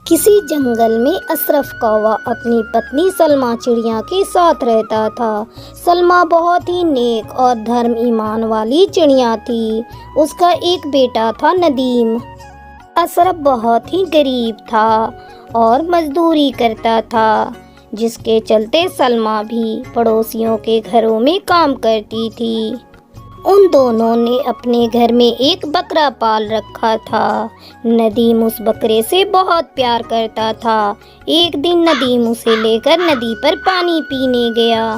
کسی جنگل میں اشرف کوّا اپنی پتنی سلمیٰ چڑیا کے ساتھ رہتا تھا۔ سلمیٰ بہت ہی نیک اور دھرم ایمان والی چڑیا تھی۔ اس کا ایک بیٹا تھا ندیم۔ اشرف بہت ہی غریب تھا اور مزدوری کرتا تھا، جس کے چلتے سلمیٰ بھی پڑوسیوں کے گھروں میں کام کرتی تھی۔ ان دونوں نے اپنے گھر میں ایک بکرا پال رکھا تھا۔ ندیم اس بکرے سے بہت پیار کرتا تھا۔ ایک دن ندیم اسے لے کر ندی پر پانی پینے گیا۔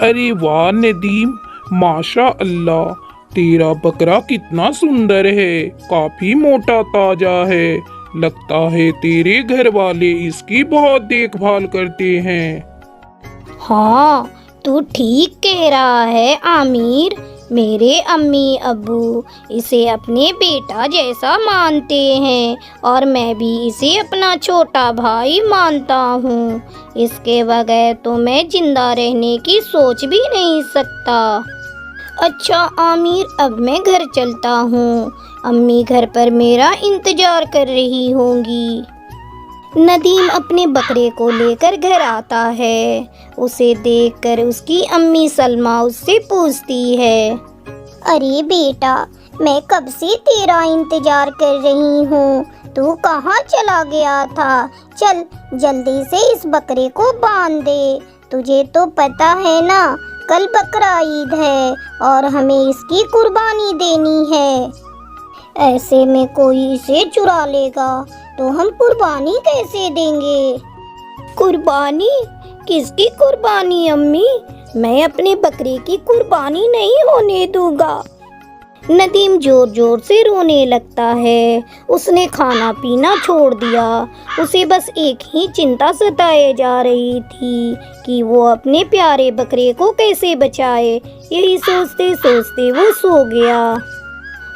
ارے واہ ندیم، ماشاء اللہ، تیرا بکرا کتنا سندر ہے، کافی موٹا تازہ ہے، لگتا ہے تیرے گھر والے اس کی بہت دیکھ بھال کرتے ہیں۔ ہاں، تو ٹھیک کہہ رہا ہے عامر، میرے امی ابو اسے اپنے بیٹا جیسا مانتے ہیں اور میں بھی اسے اپنا چھوٹا بھائی مانتا ہوں۔ اس کے بغیر تو میں زندہ رہنے کی سوچ بھی نہیں سکتا۔ اچھا عامر، اب میں گھر چلتا ہوں، امی گھر پر میرا انتظار کر رہی ہوں گی۔ ندیم اپنے بکرے کو لے کر گھر آتا ہے۔ اسے دیکھ کر اس کی امی سلمیٰ اس سے پوچھتی ہے، ارے بیٹا، میں کب سے تیرا انتظار کر رہی ہوں، تو کہاں چلا گیا تھا؟ چل جلدی سے اس بکرے کو باندھ دے، تجھے تو پتہ ہے نا کل بقرہ عید ہے اور ہمیں اس کی قربانی دینی ہے۔ ایسے میں کوئی اسے چرا لے گا تو ہم قربانی کیسے دیں گے؟ قربانی؟ کس کی قربانی امی؟ میں اپنے بکرے کی قربانی نہیں ہونے دوں گا۔ ندیم زور زور سے رونے لگتا ہے۔ اس نے کھانا پینا چھوڑ دیا۔ اسے بس ایک ہی چنتا ستائے جا رہی تھی کہ وہ اپنے پیارے بکرے کو کیسے بچائے۔ یہی سوچتے سوچتے وہ سو گیا۔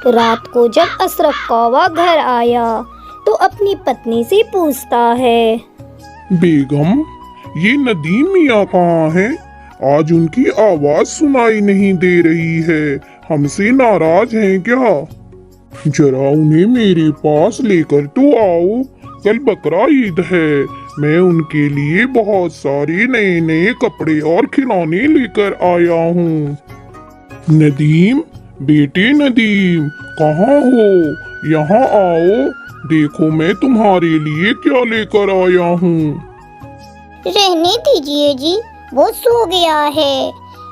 رات کو جب اشرف کوّا گھر آیا تو اپنی پتنی سے پوچھتا ہے، بیگم، یہ ندیم میاں کہاں ہیں؟ آج ان کی آواز سنائی نہیں دے رہی ہے، ہم سے ناراض ہیں کیا؟ ذرا انہیں میرے پاس لے کر تو آؤ، کل بقرہ عید ہے، میں ان کے لیے بہت سارے نئے نئے کپڑے اور کھلونے لے کر آیا ہوں۔ ندیم، بیٹے ندیم، کہاں ہو؟ یہاں آؤ، دیکھو میں تمہارے لیے کیا لے کر آیا ہوں۔ رہنے دیجیے جی، وہ سو گیا ہے،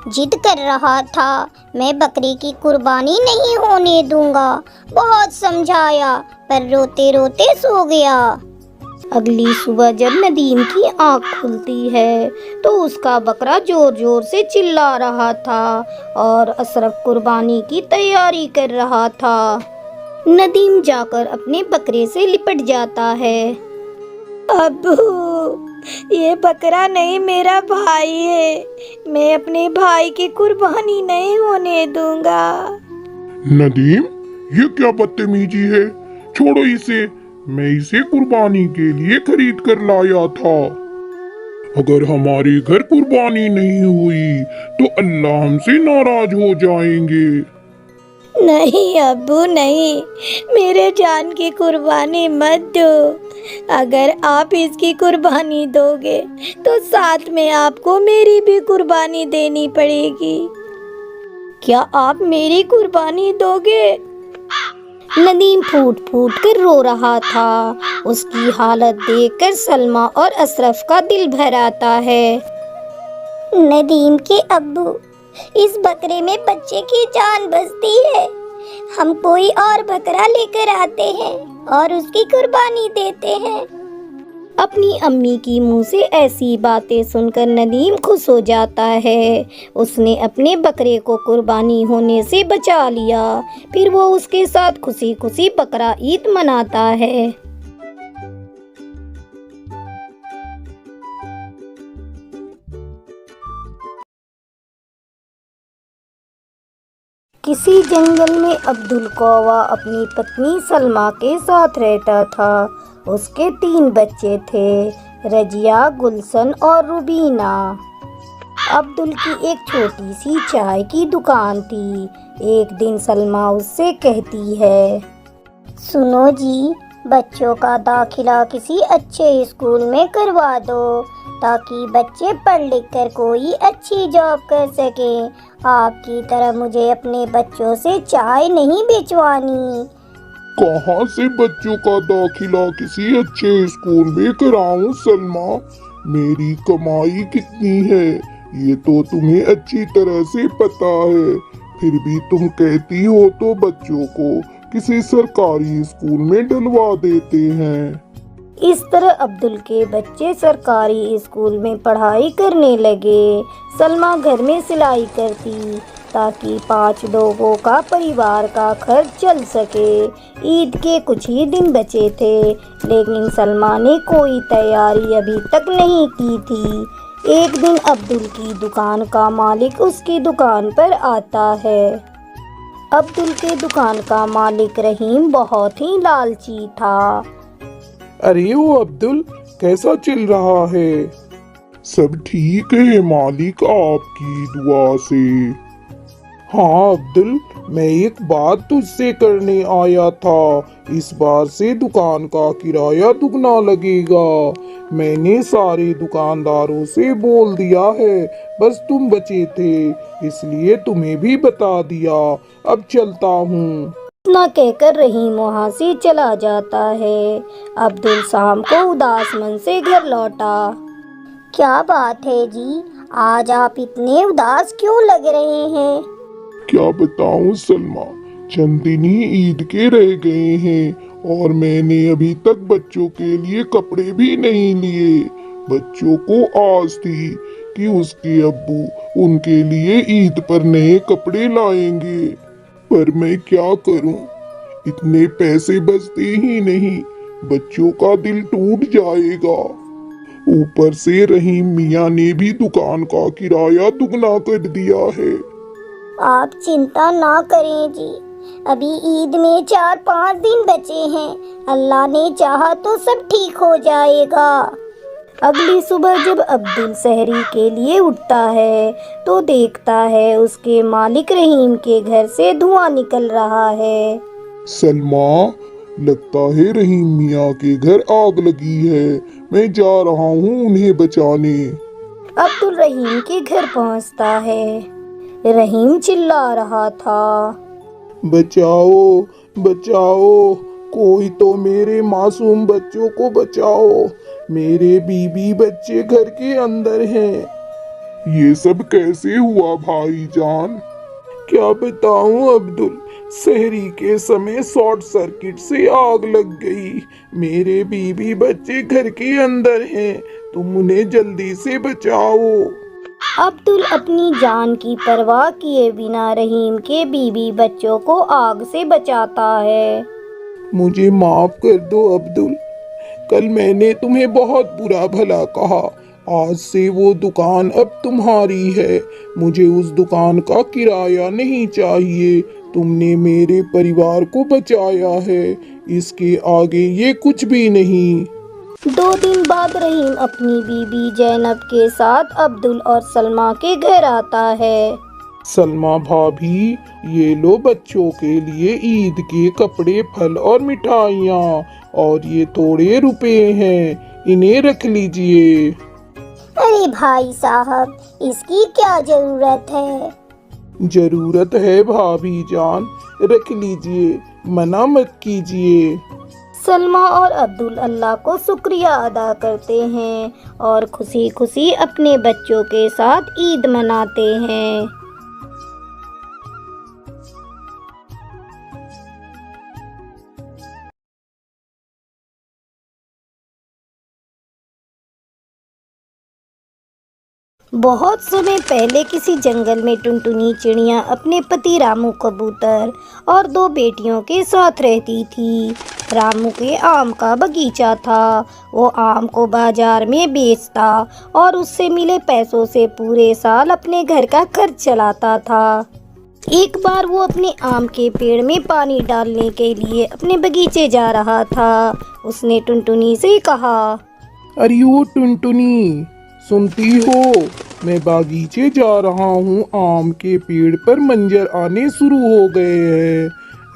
ضد کر رہا تھا میں بکری کی قربانی نہیں ہونے دوں گا، بہت سمجھایا پر روتے روتے سو گیا۔ اگلی صبح جب ندیم کی آنکھ کھلتی ہے تو اس کا بکرا زور زور سے چلا رہا تھا اور اشرف قربانی کی تیاری کر رہا تھا۔ ندیم جا کر اپنے بکرے سے لپٹ جاتا ہے، ابو، یہ بکرا نہیں میرا بھائی ہے، میں اپنے بھائی کی قربانی نہیں ہونے دوں گا۔ ندیم، یہ کیا بدتمیزی ہے؟ چھوڑو اسے، میں اسے قربانی کے لیے خرید کر لایا تھا۔ اگر ہمارے گھر قربانی نہیں ہوئی تو اللہ ہم سے ناراض ہو جائیں گے۔ نہیں ابو نہیں، میرے جان کی قربانی مت دو، اگر آپ اس کی قربانی دو گے تو ساتھ میں آپ کو میری بھی قربانی دینی پڑے گی۔ کیا آپ میری قربانی دو گے؟ ندیم پھوٹ پھوٹ کر رو رہا تھا۔ اس کی حالت دیکھ کر سلمیٰ اور اشرف کا دل بھر آتا ہے۔ ندیم کے ابو، اس بکرے میں بچے کی جان بستی ہے، ہم کوئی اور بکرا لے کر آتے ہیں اور اس کی قربانی دیتے ہیں۔ اپنی امی کی منہ سے ایسی باتیں سن کر ندیم خوش ہو جاتا ہے۔ اس نے اپنے بکرے کو قربانی ہونے سے بچا لیا، پھر وہ اس کے ساتھ خوشی خوشی بقرہ عید مناتا ہے۔ کسی جنگل میں عبدالقوّا اپنی پتنی سلمیٰ کے ساتھ رہتا تھا۔ اس کے 3 بچے تھے، رضیہ، گلشن اور روبینہ۔ عبدل کی ایک چھوٹی سی چائے کی دکان تھی۔ ایک دن سلمیٰ اس سے کہتی ہے، سنو جی، بچوں کا داخلہ کسی اچھے اسکول میں کروا دو تاکہ بچے پڑھ لکھ کر کوئی اچھی جاب کر سکیں۔ آپ کی طرح مجھے اپنے بچوں سے چائے نہیں بیچوانی۔ کہاں سے بچوں کا داخلہ کسی اچھے اسکول میں کراؤں سلمہ؟ میری کمائی کتنی ہے یہ تو تمہیں اچھی طرح سے پتا ہے، پھر بھی تم کہتی ہو تو بچوں کو کسی سرکاری اسکول میں ڈلوا دیتے ہیں۔ اس طرح عبدل کے بچے سرکاری اسکول میں پڑھائی کرنے لگے۔ سلمہ گھر میں سلائی کرتی تاکہ 5 لوگوں کا پریوار کا خرچ چل سکے۔ عید کے کچھ ہی دن بچے تھے لیکن سلمہ نے کوئی تیاری ابھی تک نہیں کی تھی۔ ایک دن عبدل کی دکان کا مالک اس کی دکان پر آتا ہے۔ عبدل کے دکان کا مالک رحیم بہت ہی لالچی تھا۔ ارے وہ عبدل، کیسا چل رہا ہے؟ سب ٹھیک ہے مالک، آپ کی دعا سے۔ ہاں عبدل، میں ایک بات تجھ سے کرنے آیا تھا۔ اس بار سے دکان کا کرایہ دگنا لگے گا۔ میں نے سارے دکانداروں سے بول دیا ہے، بس تم بچے تھے اس لیے تمہیں بھی بتا دیا۔ اب چلتا ہوں۔ اتنا کہہ کر رحیم وہاں سے چلا جاتا ہے۔ عبدل شام کو اداس من سے گھر لوٹا۔ کیا بات ہے جی، آج آپ اتنے اداس کیوں لگ رہے ہیں؟ کیا بتاؤں سلمہ، چند دن ہی عید کے رہ گئے ہیں اور میں نے ابھی تک بچوں کے لیے کپڑے بھی نہیں لیے۔ بچوں کو آس تھی کہ اس کے ابو ان کے لیے عید پر نئے کپڑے لائیں گے، پر میں کیا کروں، اتنے پیسے بچتے ہی نہیں، بچوں کا دل ٹوٹ جائے گا۔ اوپر سے رحیم میاں نے بھی دکان کا کرایہ دگنا کر دیا ہے۔ آپ چنتا نہ کریں جی، ابھی عید میں 4-5 دن بچے ہیں، اللہ نے چاہا تو سب ٹھیک ہو جائے گا۔ اگلی صبح جب عبدل سحری کے لیے اٹھتا ہے تو دیکھتا ہے اس کے مالک رحیم کے گھر سے دھواں نکل رہا ہے۔ سلمہ، لگتا ہے رحیم میاں کے گھر آگ لگی ہے، میں جا رہا ہوں انہیں بچانے۔ عبدل رحیم کے گھر پہنچتا ہے۔ رحیم چلا رہا تھا، بچاؤ بچاؤ، کوئی تو میرے معصوم بچوں کو بچاؤ، میرے بیوی بچے گھر کے اندر ہیں۔ یہ سب کیسے ہوا بھائی جان؟ کیا بتاؤں عبدل، سحری کے سمے شارٹ سرکٹ سے آگ لگ گئی، میرے بیوی بچے گھر کے اندر ہیں، تم انہیں جلدی سے بچاؤ۔ عبدل اپنی جان کی پرواہ کیے بنا رحیم کے بیوی بچوں کو آگ سے بچاتا ہے۔ مجھے معاف کر دو عبدل، کل میں نے تمہیں بہت برا بھلا کہا، آج سے وہ دکان اب تمہاری ہے، مجھے اس دکان کا کرایہ نہیں چاہیے، تم نے میرے پریوار کو بچایا ہے، اس کے آگے یہ کچھ بھی نہیں۔ 2 دن بعد رحیم اپنی بیوی زینب کے ساتھ عبدل اور سلمہ کے گھر آتا ہے۔ سلمہ بھابھی، یہ لو بچوں کے لیے عید کے کپڑے، پھل اور مٹھائیاں، اور یہ تھوڑے روپے ہیں، انہیں رکھ لیجئے۔ ارے بھائی صاحب، اس کی کیا ضرورت ہے؟ ضرورت ہے بھابھی جان، رکھ لیجئے، منع مت کیجئے۔ سلمہ اور عبدل اللہ کو شکریہ ادا کرتے ہیں اور خوشی خوشی اپنے بچوں کے ساتھ عید مناتے ہیں۔ بہت سمے پہلے کسی جنگل میں ٹنٹنی چڑیا اپنے پتی رامو کبوتر اور 2 بیٹیوں کے ساتھ رہتی تھی۔ رامو کے آم کا باغیچہ تھا، وہ آم کو بازار میں بیچتا اور اس سے ملے پیسوں سے پورے سال اپنے گھر کا خرچ چلاتا تھا۔ ایک بار وہ اپنے آم کے پیڑ میں پانی ڈالنے کے لیے اپنے باغیچے جا رہا تھا۔ اس نے ٹنٹنی سے کہا، ارے وہ ٹنٹنی، سنتی ہو؟ میں باغیچے جا رہا ہوں، آم کے پیڑ پر منظر آنے شروع ہو گئے ہیں،